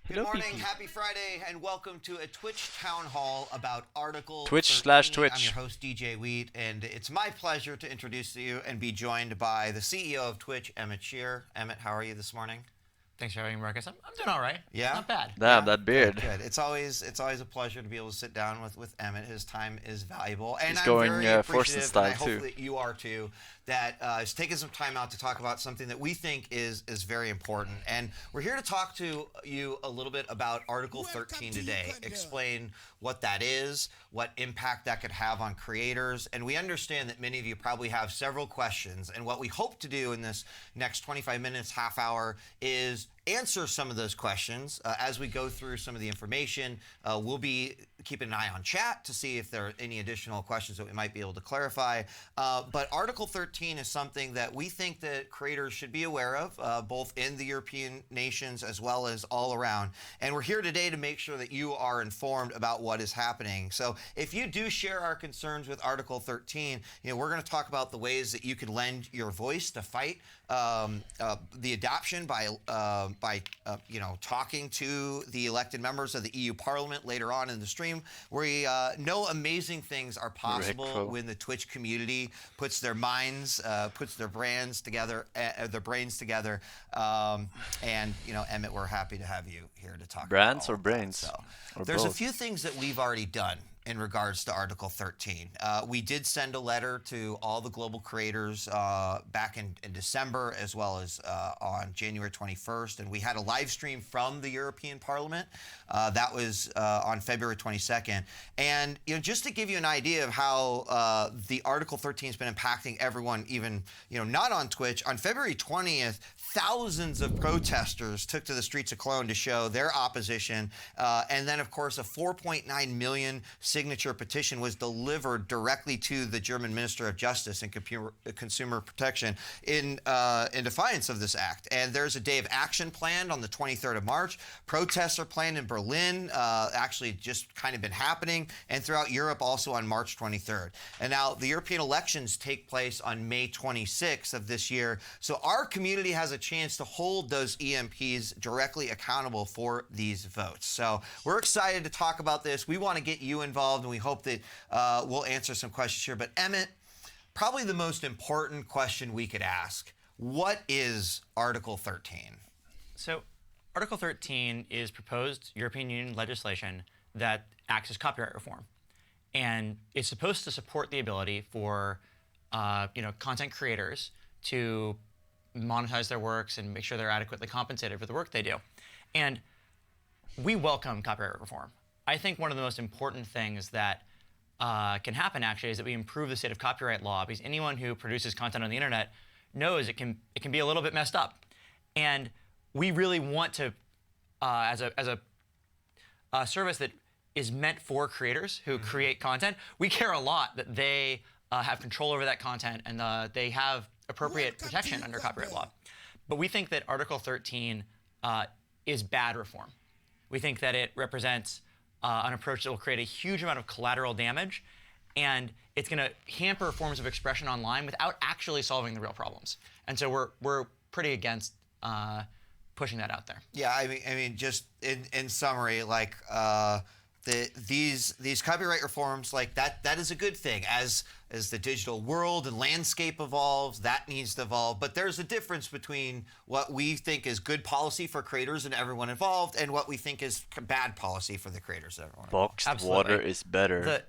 Good morning, happy Friday, and welcome to a Twitch town hall about Article Twitch/Twitch. I'm your host, DJ Wheat, and it's my pleasure to introduce you and be joined by the CEO of Twitch, Emmett Shear. Emmett, how are you this morning? Thanks for having me, Marcus. I'm doing all right. Yeah? Not bad. Damn, that beard. Good. It's always a pleasure to be able to sit down with Emmett. His time is valuable. And He's I'm going very Forsen appreciative, style and I hope too. that you are too, that is taking some time out to talk about something that we think is very important. And we're here to talk to you a little bit about Article 13 today. Explain what that is, what impact that could have on creators. And we understand that many of you probably have several questions. And what we hope to do in this next 25 minutes, half hour, is answer some of those questions as we go through some of the information. We'll be keeping an eye on chat to see if there are any additional questions that we might be able to clarify. But Article 13 is something that we think that creators should be aware of, both in the European nations as well as all around. And we're here today to make sure that you are informed about what is happening. So if you do share our concerns with Article 13, we're going to talk about the ways that you can lend your voice to fight the adoption by talking to the elected members of the EU Parliament later on in the stream. We know amazing things are possible when the Twitch community puts their minds, puts their brains together, and Emmett, we're happy to have you here to talk. Brands about or brains? So or there's both. a few things that we've already done in regards to Article 13. We did send a letter to all the global creators back in December, as well as on January 21st, and we had a live stream from the European Parliament. That was on February 22nd. And just to give you an idea of how the Article 13 has been impacting everyone, even not on Twitch, on February 20th, thousands of protesters took to the streets of Cologne to show their opposition. And then, of course, a 4.9 million signature petition was delivered directly to the German Minister of Justice and Consumer Protection in defiance of this act. And there's a day of action planned on the 23rd of March. Protests are planned in Berlin, actually just kind of been happening, and throughout Europe also on March 23rd. And now the European elections take place on May 26th of this year. So our community has a chance to hold those EMPs directly accountable for these votes. So we're excited to talk about this. We want to get you involved, and we hope that we'll answer some questions here. But Emmett, probably the most important question we could ask, what is Article 13? So Article 13 is proposed European Union legislation that acts as copyright reform. And it's supposed to support the ability for content creators to monetize their works and make sure they're adequately compensated for the work they do. And we welcome copyright reform. I think one of the most important things that can happen actually is that we improve the state of copyright law, because anyone who produces content on the internet knows it can be a little bit messed up. And we really want to, as a service that is meant for creators who create content, we care a lot that they have control over that content and they have appropriate protection under copyright law. But we think that Article 13 is bad reform. We think that it represents an approach that will create a huge amount of collateral damage, and it's going to hamper forms of expression online without actually solving the real problems. And so we're pretty against pushing that out there. Yeah, I mean, just in summary, like these copyright reforms, like that is a good thing. As the digital world and landscape evolves, that needs to evolve. But there's a difference between what we think is good policy for creators and everyone involved, and what we think is bad policy for the creators and everyone involved. Boxed water is better.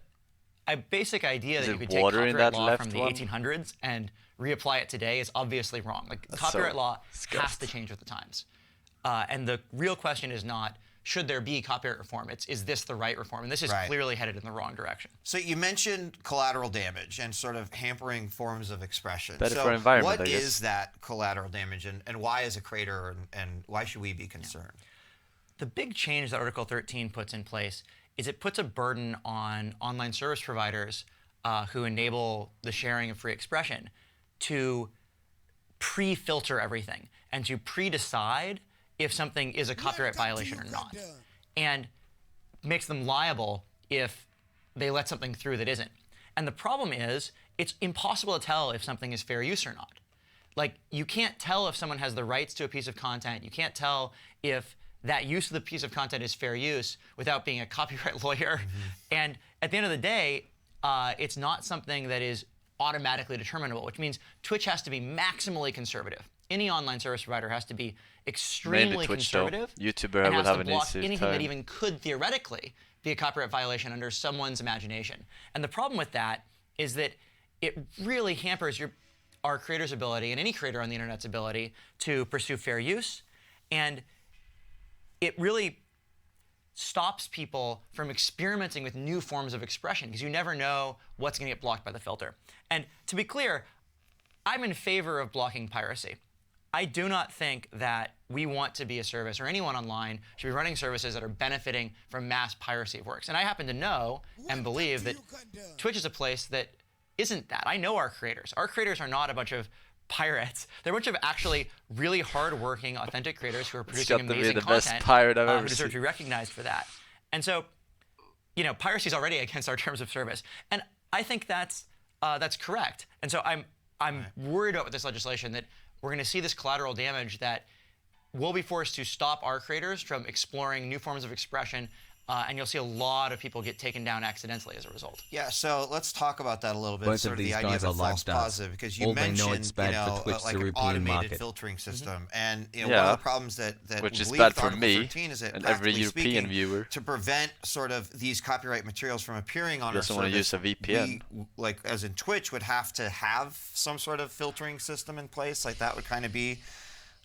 A basic idea Is that it you could take water in copyright that law left from the one? 1800s and reapply it today is obviously wrong. Like, That's copyright so law has disgusting. to change with the times. And the real question is not, should there be copyright reform? It's, is this the right reform? And this is clearly headed in the wrong direction. So you mentioned collateral damage and sort of hampering forms of expression. Better so for environment, what I guess. is that collateral damage, and why as a creator, and why should we be concerned? The big change that Article 13 puts in place is it puts a burden on online service providers who enable the sharing of free expression to pre-filter everything and to pre-decide if something is a copyright violation or not, and makes them liable if they let something through that isn't. And the problem is, it's impossible to tell if something is fair use or not. Like, you can't tell if someone has the rights to a piece of content. You can't tell if that use of the piece of content is fair use without being a copyright lawyer. And at the end of the day, it's not something that is automatically determinable, which means Twitch has to be maximally conservative. Any online service provider has to be extremely conservative. YouTuber and would has have to an block easier anything time. that even could theoretically be a copyright violation under someone's imagination. And the problem with that is that it really hampers our creator's ability, and any creator on the internet's ability, to pursue fair use. And it really stops people from experimenting with new forms of expression, because you never know what's going to get blocked by the filter. And to be clear, I'm in favor of blocking piracy. I do not think that we want to be a service, or anyone online should be running services that are benefiting from mass piracy of works. And I happen to know and believe that Twitch is a place that isn't that. I know our creators. Our creators are not a bunch of pirates. They're a bunch of actually really hard-working, authentic creators who are producing amazing the content. best pirate I've ever who deserve seen. to be recognized for that. And so, you know, piracy is already against our terms of service, and I think that's correct. And so I'm worried about with this legislation that we're going to see this collateral damage that we'll be forced to stop our creators from exploring new forms of expression. And you'll see a lot of people get taken down accidentally as a result. Yeah, so let's talk about that a little bit. Both sort of of these the idea guys of a are live false stars. positive, because you All they know mentioned, it's bad for Twitch, like the an European automated market. filtering system, and one of Yeah. the problems that Which we is believe bad with for Article me 13 is that, and every practically European speaking, viewer. to prevent sort of these copyright materials from appearing on our Doesn't wanna service, use a VPN. we, like as in Twitch, would have to have some sort of filtering system in place. Like that would kind of be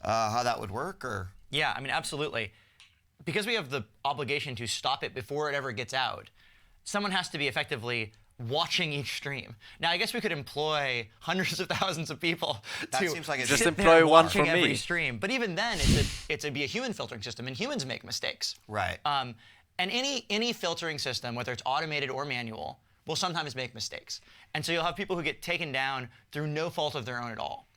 how that would work, or Yeah, I mean, absolutely. Because we have the obligation to stop it before it ever gets out, someone has to be effectively watching each stream. Now, I guess we could employ hundreds of thousands of people That to seems like it's Just sit employ there one watching for every me. stream. But even then, it's a human filtering system, and humans make mistakes. right. And any filtering system, whether it's automated or manual, will sometimes make mistakes. And so you'll have people who get taken down through no fault of their own at all.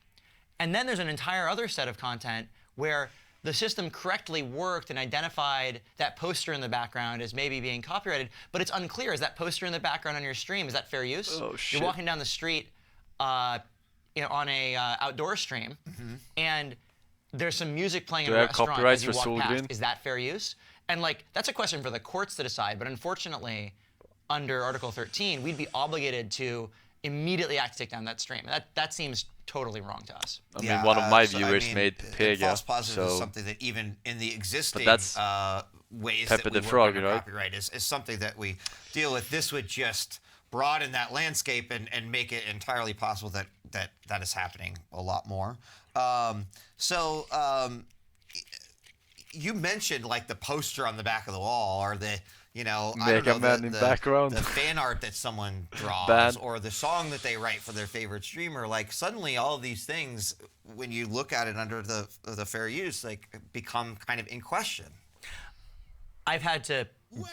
And then there's an entire other set of content where the system correctly worked and identified that poster in the background as maybe being copyrighted, but it's unclear. Is that poster in the background on your stream, is that fair use? Oh, shit. You're walking down the street on a outdoor stream, and there's some music playing Do in a I have restaurant copyrights as you for walk Soul past. Green? Is that fair use? And like, that's a question for the courts to decide, but unfortunately, under Article 13, we'd be obligated to immediately act to take down that stream. That seems totally wrong to us. I mean, one of my viewers mean, made Pega, false positive is so something that even in the existing that's ways Pepper that we the work Frog, under you know? copyright is something that we deal with. This would just broaden that landscape and make it entirely possible that is happening a lot more. You mentioned like the poster on the back of the wall, or the I don't Mega know, Man in background. the fan art that someone draws, Band. or the song that they write for their favorite streamer. Like suddenly, all of these things, when you look at it under the fair use, like become kind of in question. I've had to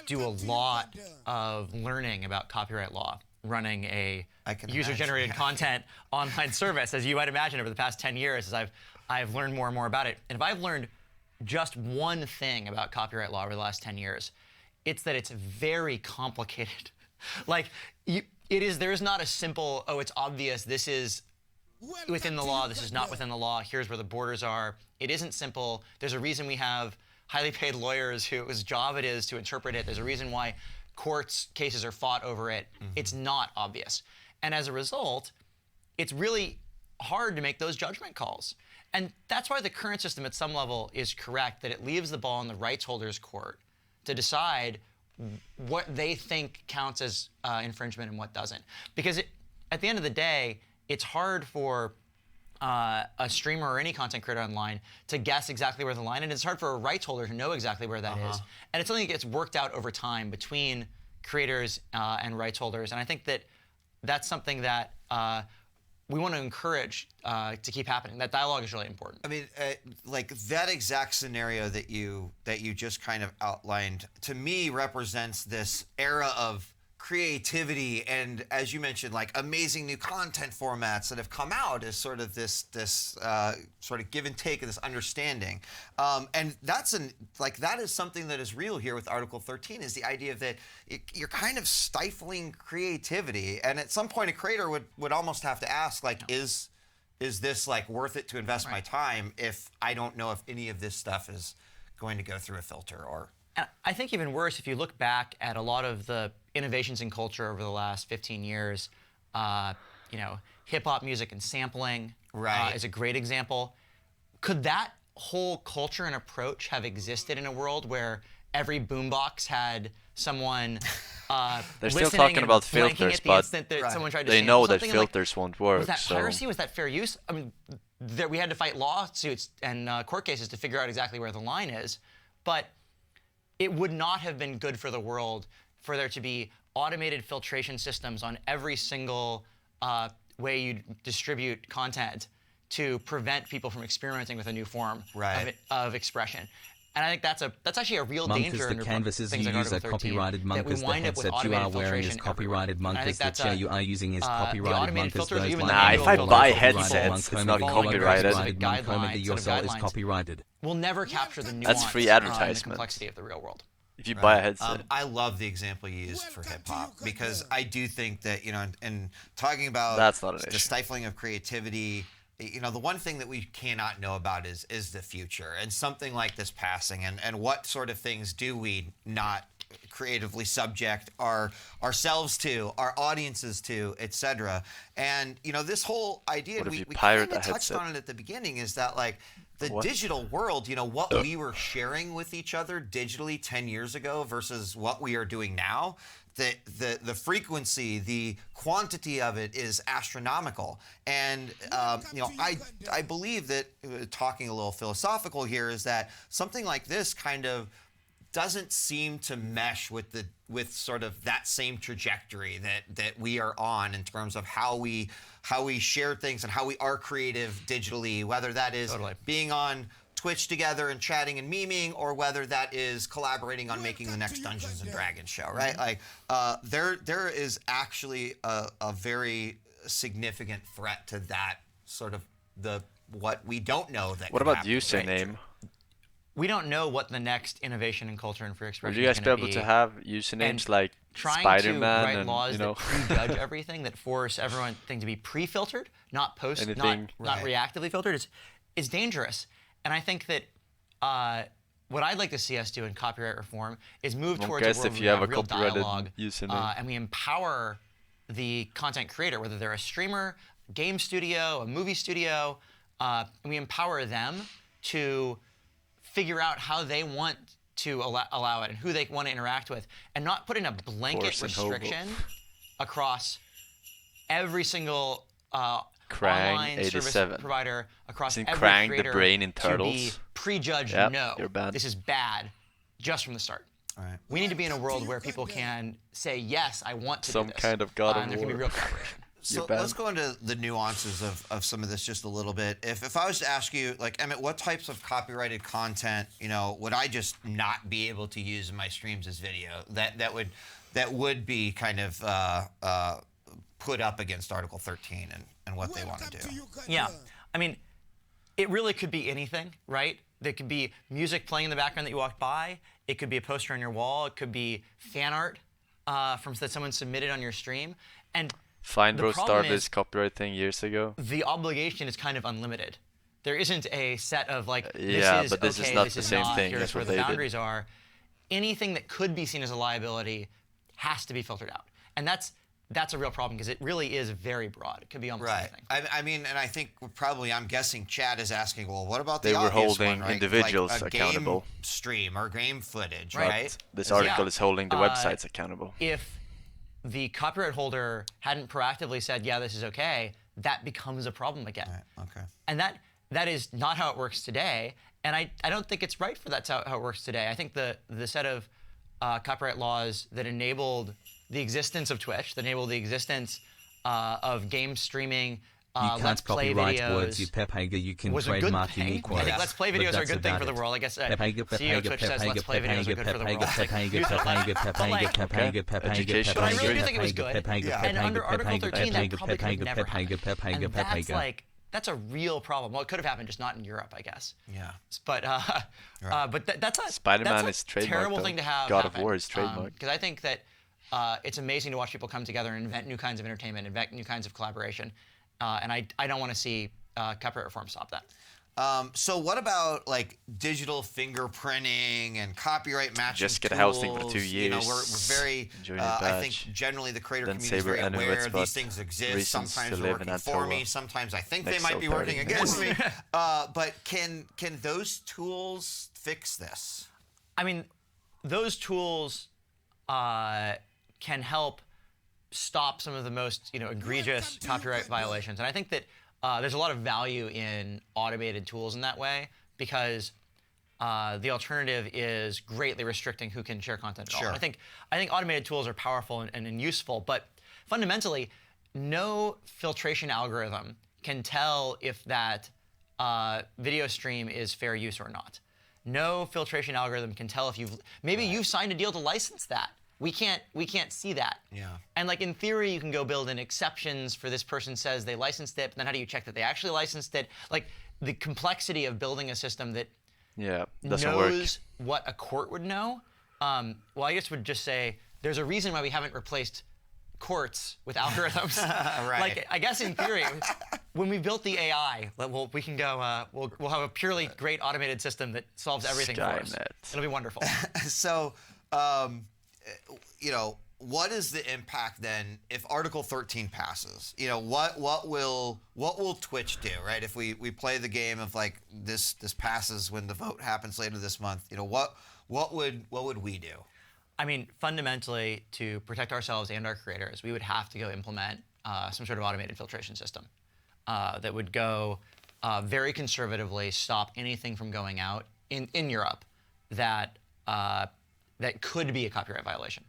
do a lot of learning about copyright law running a I can user-generated imagine, content online service, as you might imagine, over the past 10 years, as I've learned more and more about it. And if I've learned just one thing about copyright law over the last 10 years, it's that it's very complicated. Like, there is not a simple, oh, it's obvious, this is within the law, this is not within the law, here's where the borders are. It isn't simple. There's a reason we have highly paid lawyers whose job it is to interpret it. There's a reason why courts cases are fought over it. It's not obvious. And as a result, it's really hard to make those judgment calls. And that's why the current system at some level is correct, that it leaves the ball in the rights holders' court to decide what they think counts as infringement and what doesn't. Because at the end of the day, it's hard for a streamer or any content creator online to guess exactly where the line is. And it's hard for a rights holder to know exactly where that is. And it's something that gets worked out over time between creators and rights holders. And I think that that's something that we want to encourage to keep happening. That dialogue is really important. I mean, like that exact scenario that you just kind of outlined, to me, represents this era of creativity and, as you mentioned, like amazing new content formats that have come out as sort of this sort of give and take of this understanding, and that is something that is real here with Article 13, is the idea that you're kind of stifling creativity, and at some point a creator would almost have to ask, like, is this like worth it to invest my time if I don't know if any of this stuff is going to go through a filter or. And I think even worse, if you look back at a lot of the innovations in culture over the last 15 years, you know, hip-hop music and sampling is a great example. Could that whole culture and approach have existed in a world where every boombox had someone They're still talking about filters, but they know that filters won't work. Was that piracy? Was that fair use? I mean, we had to fight lawsuits and court cases to figure out exactly where the line is, but it would not have been good for the world for there to be automated filtration systems on every single way you distribute content to prevent people from experimenting with a new form of expression. And I think that's actually a real danger. The canvases you use are copyrighted. Monk, the headset you are wearing is copyrighted. Monk, the chair you are using is copyrighted. Monk, if I buy headsets, it's not copyrighted. Monk, your cell is copyrighted. We'll never capture the nuance That's free advertisement. the complexity of the real world. If you buy a headset. I love the example you used for hip-hop because I do think that, you know, and talking about that's not an issue. The stifling of creativity, you know, the one thing that we cannot know about is the future and something like this passing and what sort of things do we not creatively subject ourselves to, our audiences to, etc. And, you know, this whole idea, we kind of touched on it at the beginning, is that like the digital world, you know, what we were sharing with each other digitally 10 years ago versus what we are doing now, the frequency, the quantity of it is astronomical. And, you know, I believe that, talking a little philosophical here, is that something like this kind of doesn't seem to mesh with sort of that same trajectory that we are on in terms of how we share things and how we are creative digitally, whether that is being on Twitch together and chatting and memeing, or whether that is collaborating on making the next Dungeons and Dragons show, right? Like, there is actually a very significant threat to that sort of what we don't know that. What about username? We don't know what the next innovation in culture and free expression Would you guys is be able to have usernames like Spider-Man and laws that prejudge everything, that force everything to be pre-filtered, not not reactively filtered, is dangerous. And I think that what I'd like to see us do in copyright reform is move towards a world where we have real dialogue, and we empower the content creator, whether they're a streamer, game studio, a movie studio, and we empower them to figure out how they want to allow it and who they want to interact with, and not put in a blanket restriction across every single online service provider, across every creator, the brain in Turtles? To be prejudged, no, you're bad. This is bad, just from the start. All right. We need to be in a world where people can say, yes, I want to do this. Some kind of God of and there can be real collaboration. So let's go into the nuances of some of this just a little bit. If I was to ask you, like, Emmett, what types of copyrighted content, you know, would I just not be able to use in my streams as video that would be kind of put up against Article 13 and what they want to do? Yeah, I mean, it really could be anything, right? There could be music playing in the background that you walked by. It could be a poster on your wall. It could be fan art that someone submitted on your stream. And Fine Bro started this copyright thing years ago. The obligation is kind of unlimited. There isn't a set of like, but this is not the same thing. Here's where the boundaries are. Anything that could be seen as a liability has to be filtered out, and that's a real problem because it really is very broad. It could be almost anything. I mean, and I think I'm guessing Chad is asking, well, what about the they were obvious holding one, right? individuals like a accountable. Game stream or game footage, right? Right? This article is holding the websites accountable. If the copyright holder hadn't proactively said, yeah, this is okay, that becomes a problem again. Right. Okay. And that is not how it works today. And I don't think it's right for that's how it works today. I think the set of copyright laws that enabled the existence of Twitch, that enabled the existence of game streaming, you can't copyright words, you can trademark unique words. I think Let's Play videos are a good thing for the world. I guess CEO Twitch says Let's Play videos are good for the world. Education. But I really do think it was good. And under Article 13, that probably could have never happened. And that's a real problem. Well, it could have happened, just not in Europe, I guess. Yeah. But that's a Spider-Man is trademarked. Terrible thing to have. God of War is trademarked. Because I think that it's amazing to watch people come together and invent new kinds of entertainment, invent new kinds of collaboration. And I don't want to see copyright reform stop that. So what about like digital fingerprinting and copyright matching Just get tools? a hosting for 2 years. You know, we're very. I think generally the creator community is very aware these things exist. Sometimes they're working for me. Sometimes I think they might be working against me. But can those tools fix this? I mean, those tools can help stop some of the most egregious copyright violations, and I think that. There's a lot of value in automated tools in that way because the alternative is greatly restricting who can share content at all. And I think automated tools are powerful and useful, but fundamentally, no filtration algorithm can tell if that video stream is fair use or not. No filtration algorithm can tell if you've signed a deal to license that. We can't see that. Yeah. And like in theory, you can go build in exceptions for this person says they licensed it, but then how do you check that they actually licensed it? Like the complexity of building a system that knows what a court would know. Well, I guess would just say there's a reason why we haven't replaced courts with algorithms. Right. Like I guess in theory, when we built the AI, we can go. We'll have a purely great automated system that solves everything for us. It'll be wonderful. So. What is the impact then if Article 13 passes? What will Twitch do, right? If we play the game of like this passes when the vote happens later this month, what would we do? I mean, fundamentally, to protect ourselves and our creators, we would have to go implement some sort of automated filtration system that would go very conservatively stop anything from going out in Europe that could be a copyright violation.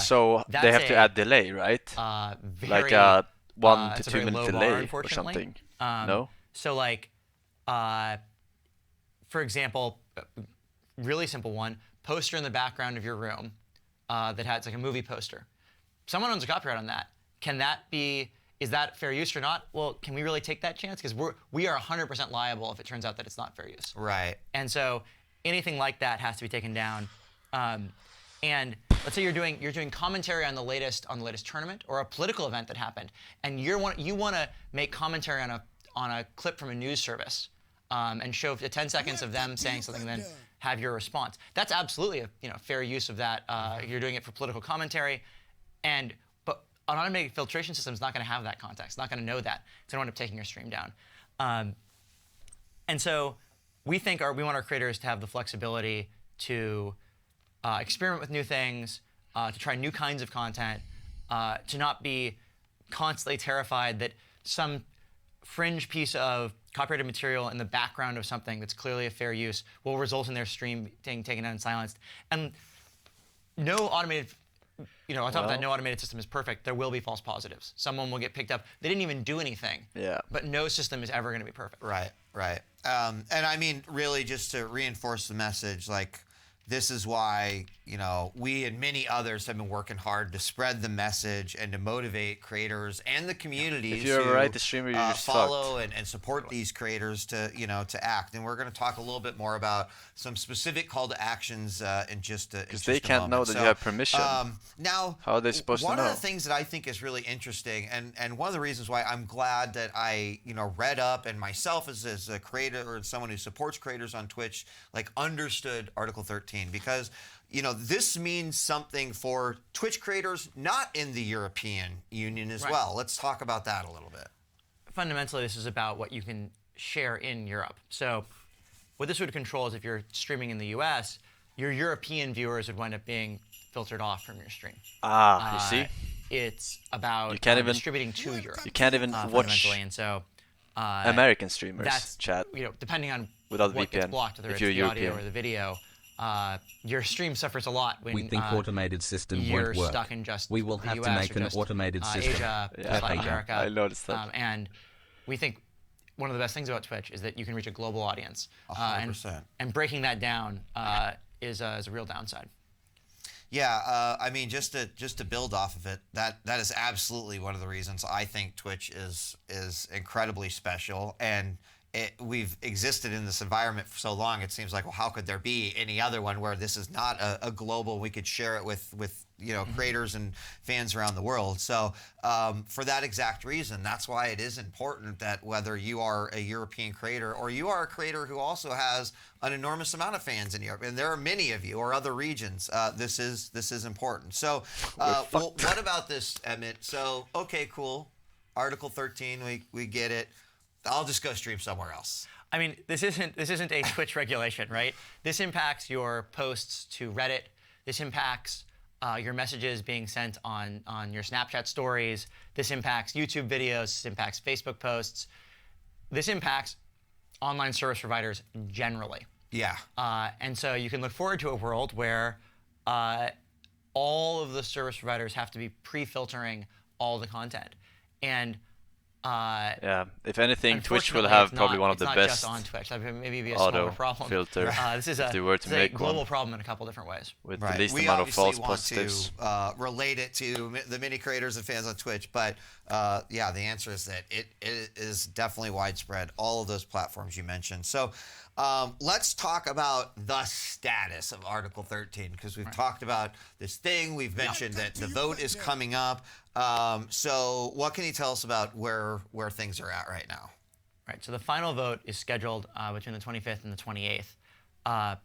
So they have to add delay, right? Like a 1 to 2 minute delay or something. No? So like, for example, really simple one, poster in the background of your room that has like a movie poster. Someone owns a copyright on that. Is that fair use or not? Well, can we really take that chance? Because we are 100% liable if it turns out that it's not fair use. Right. And so anything like that has to be taken down. And let's say you're doing commentary on the latest tournament or a political event that happened, and you want to make commentary on a clip from a news service, and show 10 seconds of them saying something, and then have your response. That's absolutely a fair use of that. You're doing it for political commentary, but an automated filtration system is not going to have that context. It's not going to know that. It's going to end up taking your stream down. And so we want our creators to have the flexibility to experiment with new things, to try new kinds of content, to not be constantly terrified that some fringe piece of copyrighted material in the background of something that's clearly a fair use will result in their stream being taken down and silenced. And no automated, on top of that, no automated system is perfect. There will be false positives. Someone will get picked up. They didn't even do anything. Yeah. But no system is ever going to be perfect. Right. And I mean, really, just to reinforce the message, like, this is why, we and many others have been working hard to spread the message and to motivate creators and the communities if you're right, the streamer, you're follow and support these creators to act. And we're going to talk a little bit more about some specific call to actions in just a moment. Because they can't know that you have permission. Now, how are they supposed to know? One of the things that I think is really interesting, and one of the reasons why I'm glad that I read up and myself as a creator or someone who supports creators on Twitch, like understood Article 13, because this means something for Twitch creators not in the European Union as well. Let's talk about that a little bit. Fundamentally, this is about what you can share in Europe. So what this would control is if you're streaming in the US, your European viewers would wind up being filtered off from your stream. You see? It's about distributing to Europe. You can't even watch and so, American streamers chat. Depending on without what VPN, gets blocked, whether it's the audio or the video, your stream suffers a lot when we think automated system you're won't work. stuck in just we will the have US to make an just, automated system. Asia, Latin America. I noticed that. And we think one of the best things about Twitch is that you can reach a global audience. 100%. And breaking that down is a real downside. Yeah, I mean, just to build off of it, that is absolutely one of the reasons I think Twitch is incredibly special. And we've existed in this environment for so long. It seems like, well, how could there be any other one where this is not a global? We could share it with creators and fans around the world. So for that exact reason, that's why it is important that whether you are a European creator or you are a creator who also has an enormous amount of fans in Europe, and there are many of you, or other regions, this is important. So what about this, Emmett? So okay, cool. Article 13, we get it. I'll just go stream somewhere else. I mean, this isn't a Twitch regulation, right? This impacts your posts to Reddit. This impacts your messages being sent on your Snapchat stories. This impacts YouTube videos. This impacts Facebook posts. This impacts online service providers generally. Yeah. And so you can look forward to a world where all of the service providers have to be pre-filtering all the content. And yeah, if anything, Twitch will have probably one of the best. It's not just on Twitch. That would maybe be a smaller problem. Filter. This is a global problem in a couple different ways. With the least amount of false positives. We obviously want to relate it to the many creators and fans on Twitch, but yeah, the answer is that it is definitely widespread. All of those platforms you mentioned. So let's talk about the status of Article 13, because we've talked about this thing. We've mentioned that the vote is coming up. So what can you tell us about where things are at right now? Right. So the final vote is scheduled between the 25th and the 28th.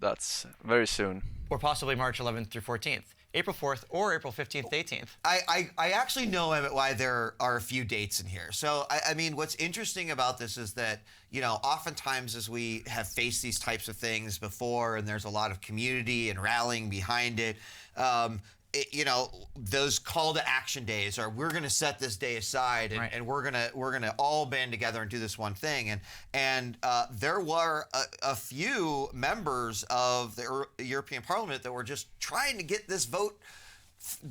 That's very soon. Or possibly March 11th through 14th. April 4th or April 15th, 18th. I actually know, Emmett, why there are a few dates in here. So, I mean, what's interesting about this is that, oftentimes as we have faced these types of things before, and there's a lot of community and rallying behind it, those call to action days are, we're going to set this day aside and we're gonna all band together and do this one thing. And there were a few members of the European Parliament that were just trying to get this vote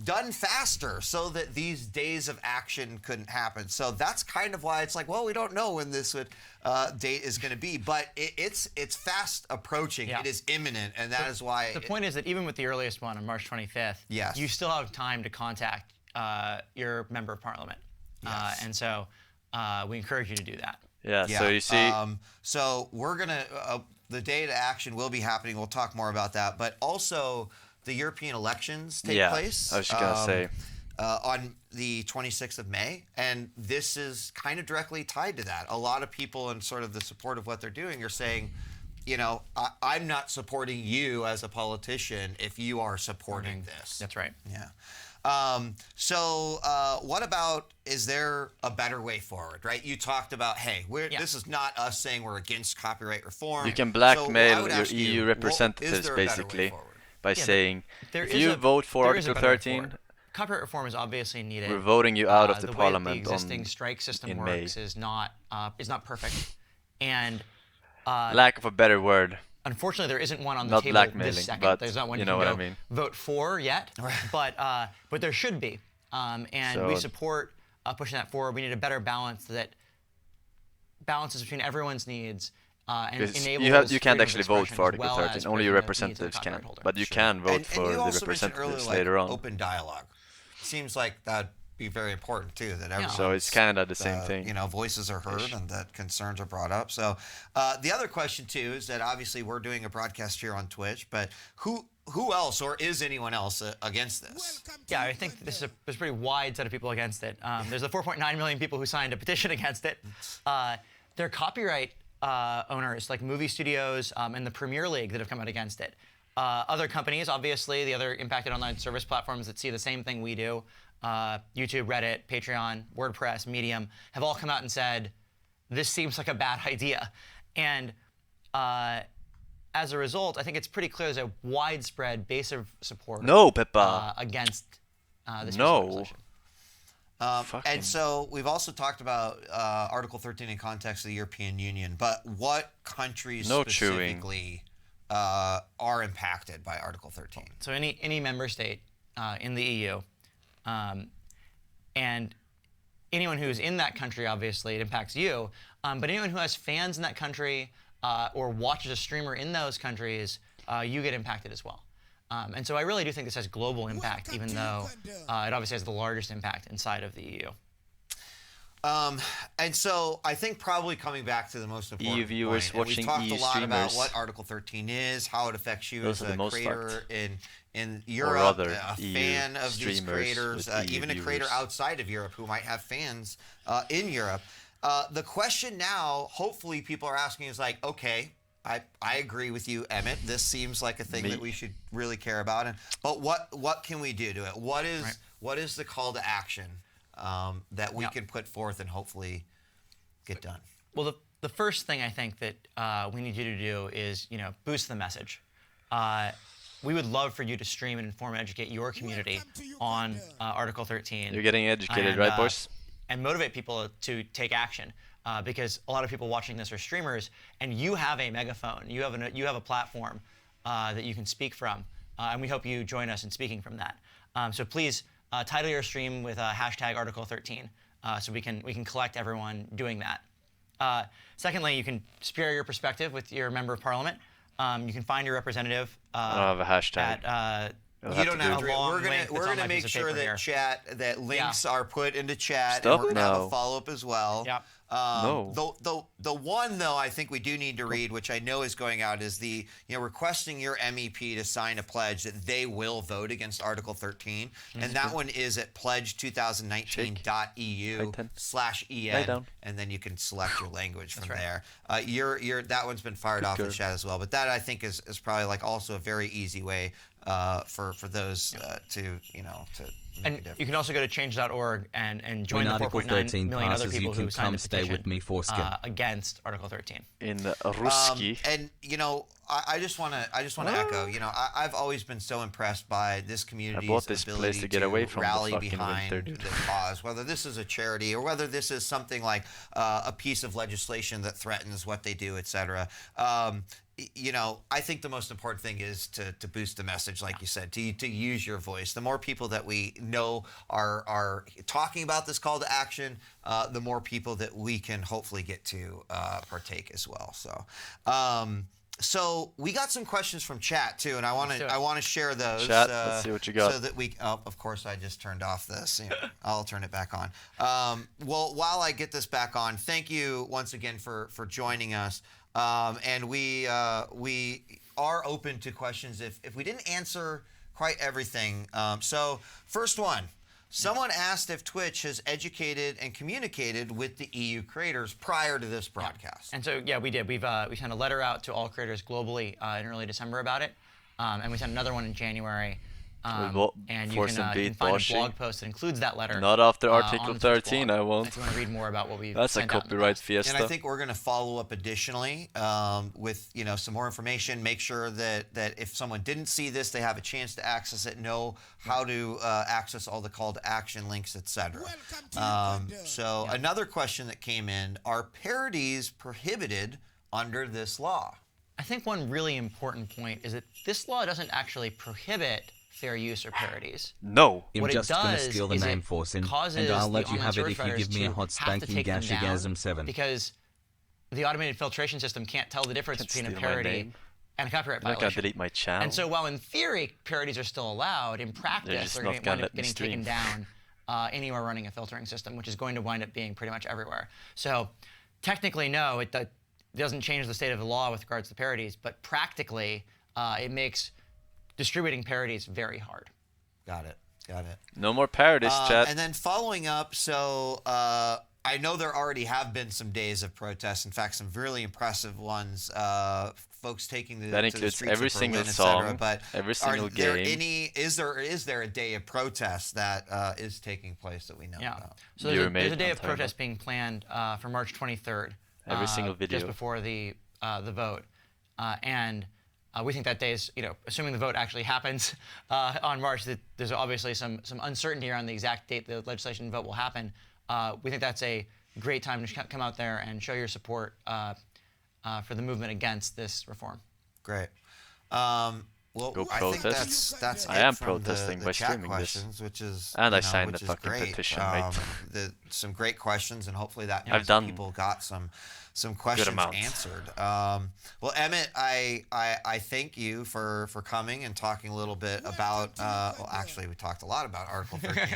done faster so that these days of action couldn't happen. So that's kind of why it's like, well, we don't know when this date is going to be, but it's fast approaching. Yeah. It is imminent, and that is why. The point is that even with the earliest one on March 25th, yes, you still have time to contact your member of parliament. Yes. And so we encourage you to do that. Yeah. So you see. So we're gonna the day of action will be happening. We'll talk more about that, but also the European elections take place. I was just gonna say. On the 26th of May, and this is kind of directly tied to that. A lot of people in sort of the support of what they're doing are saying, I'm not supporting you as a politician if you are supporting this. That's right. Yeah. So what about, is there a better way forward, right? You talked about, hey, this is not us saying we're against copyright reform. You can blackmail your EU representatives, basically, by saying, if you vote for Article 13, copyright reform is obviously needed. We're voting you out of the parliament. The existing strike system works is not perfect, and lack of a better word. Unfortunately, there isn't one on the table this second. But there's not one you can know what I mean. Vote for yet, but there should be, and we support pushing that forward. We need a better balance that balances between everyone's needs. And you can't actually vote for Article 13. Only your representatives can. But you can vote for the representatives later on. Open dialogue. Seems like that'd be very important too. So it's kind of the same thing. Voices are heard and that concerns are brought up. So the other question too is that obviously we're doing a broadcast here on Twitch, but who else, or is anyone else against this? Yeah, I think there's a pretty wide set of people against it. There's the 4.9 million people who signed a petition against it. They're copyright owners like movie studios and the Premier League that have come out against it. Other companies, obviously, the other impacted online service platforms that see the same thing we do, YouTube, Reddit, Patreon, WordPress, Medium, have all come out and said, this seems like a bad idea. And as a result, I think it's pretty clear there's a widespread base of support against this resolution. And so we've also talked about Article 13 in context of the European Union, but what countries specifically are impacted by Article 13? So any member state in the EU, and anyone who's in that country, obviously, it impacts you, but anyone who has fans in that country or watches a streamer in those countries, you get impacted as well. And so I really do think this has global impact, even though it obviously has the largest impact inside of the EU. And so I think probably coming back to the most important EU viewers point, watching we've talked EU a lot streamers. about what Article 13 is, how it affects you Those as are a the most creator fucked. in Europe, other a EU fan of these streamers creators, with EU even a creator viewers. outside of Europe who might have fans in Europe. The question now, hopefully people are asking is like, okay, I agree with you, Emmett. This seems like a thing that we should really care about. But what can we do to it? What is the call to action that we can put forth and hopefully get done? Well, the first thing I think that we need you to do is boost the message. We would love for you to stream and inform and educate your community on Article 13. You're getting educated, right, boys? And motivate people to take action. Because a lot of people watching this are streamers, and you have a megaphone, you have a platform that you can speak from, and we hope you join us in speaking from that. So please title your stream with hashtag Article 13, so we can collect everyone doing that. Secondly, you can share your perspective with your member of parliament. You can find your representative. I don't have a hashtag. You don't have to. We're gonna make sure that links are put into chat, and we're gonna have a follow up as well. Yep. The one though I think we do need to read, which I know is going out, is the requesting your MEP to sign a pledge that they will vote against Article 13, and that one is at pledge2019.eu/en, and then you can select your language from there. That one's been fired off in the chat as well, but that I think is probably like also a very easy way for those to And you can also go to change.org and join the 4.9 million other people who signed a petition against Article 13. In Ruski. And I just want to echo. I've always been so impressed by this community's ability to get away from rally behind the cause, whether this is a charity or whether this is something like a piece of legislation that threatens what they do, etc. I think the most important thing is to boost the message, like you said, to use your voice. The more people that we know are talking about this call to action, the more people that we can hopefully get to partake as well. So we got some questions from chat too, and I want to share those. Chat, let's see what you got. So that we, of course, I just turned off this. I'll turn it back on. Well, while I get this back on, thank you once again for joining us. And we are open to questions if we didn't answer quite everything. So first one, someone asked if Twitch has educated and communicated with the EU creators prior to this broadcast. And so we did. We sent a letter out to all creators globally in early December about it, and we sent another one in January. And you can find a blog post that includes that letter. Not after Article 13, I won't. If you want to read more about what we've That's a copyright fiesta. And I think we're going to follow up additionally with some more information. Make sure that if someone didn't see this, they have a chance to access it, know how to access all the call to action links, etc. Another question that came in: are parodies prohibited under this law? I think one really important point is that this law doesn't actually prohibit fair use or parodies. No. I'm just going to steal the name, Forsen, and I'll let you have it if you give me a hot spanking gashigasm 7. Because the automated filtration system can't tell the difference between a parody and a copyright violation. I'm not going to delete my channel. And so while in theory parodies are still allowed, in practice they're going to wind up getting taken down anywhere running a filtering system, which is going to wind up being pretty much everywhere. So technically, no, it doesn't change the state of the law with regards to parodies, but practically it makes distributing parodies very hard. Got it. No more parodies, chat. And then following up, so I know there already have been some days of protests. In fact, some really impressive ones. Folks taking the that includes every single song, but every single game. Is there a day of protest that is taking place that we know about? So there's a day of protest being planned for March 23rd. Every single video. Just before the vote, and we think that day is, assuming the vote actually happens on March, that there's obviously some uncertainty around the exact date the legislation vote will happen. We think that's a great time to come out there and show your support for the movement against this reform. Great. Well, go I think protest. that's I am protesting by streaming this. Which is, and I signed the fucking great. petition, mate. Some great questions, and hopefully that I've done people got some questions answered. Well, Emmett, I thank you for coming and talking a little bit about. Well, actually, we talked a lot about Article 13.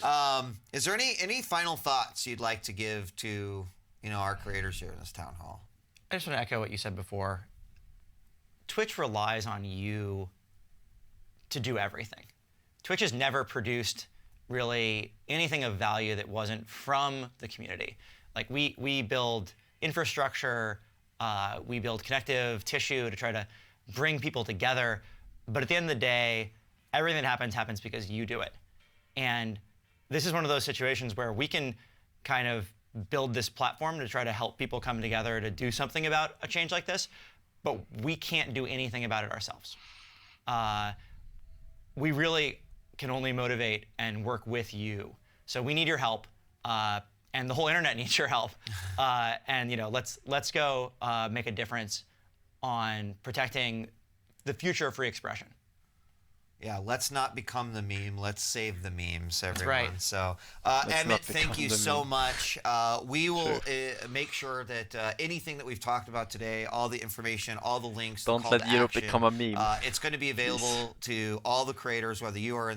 But, is there any final thoughts you'd like to give to our creators here in this town hall? I just want to echo what you said before. Twitch relies on you to do everything. Twitch has never produced really anything of value that wasn't from the community. Like we build infrastructure, we build connective tissue to try to bring people together. But at the end of the day, everything that happens because you do it. And this is one of those situations where we can kind of build this platform to try to help people come together to do something about a change like this. But we can't do anything about it ourselves. We really can only motivate and work with you. So we need your help, and the whole internet needs your help. And let's go make a difference on protecting the future of free expression. Yeah, let's not become the meme. Let's save the memes, everyone. That's right. So, Emmett, thank you so much. We will make sure that anything that we've talked about today, all the information, all the links, don't let Europe become a meme. It's going to be available to all the creators, whether you are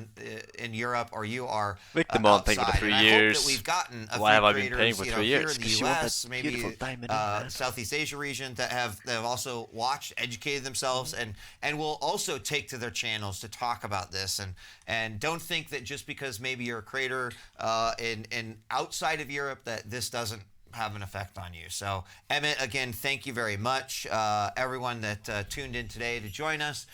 in Europe or you are outside. For 3 years. I hope that we've gotten a Why few have I creators, been paying for 3 years? Here in the U.S., maybe Southeast Asia region that have also watched, educated themselves, and will also take to their channels to talk about this, and don't think that just because maybe you're a creator in outside of Europe that this doesn't have an effect on you. So, Emmett, again, thank you very much. Everyone that tuned in today to join us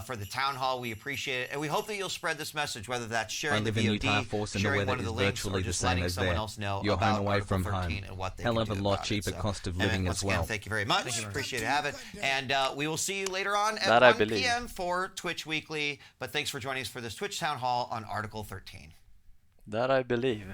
for the town hall, we appreciate it, and we hope that you'll spread this message, whether that's sharing the VOD, sharing one of the links, or just letting someone else know You're about home away Article from 13 home. and what they Hell can of a do lot about cheaper it. So, cost of Emmett, living once as well. Again, thank you very much. Appreciate it. Have it, and we will see you later on at That 1 p.m. for Twitch Weekly. But thanks for joining us for this Twitch Town Hall on Article 13. That I believe.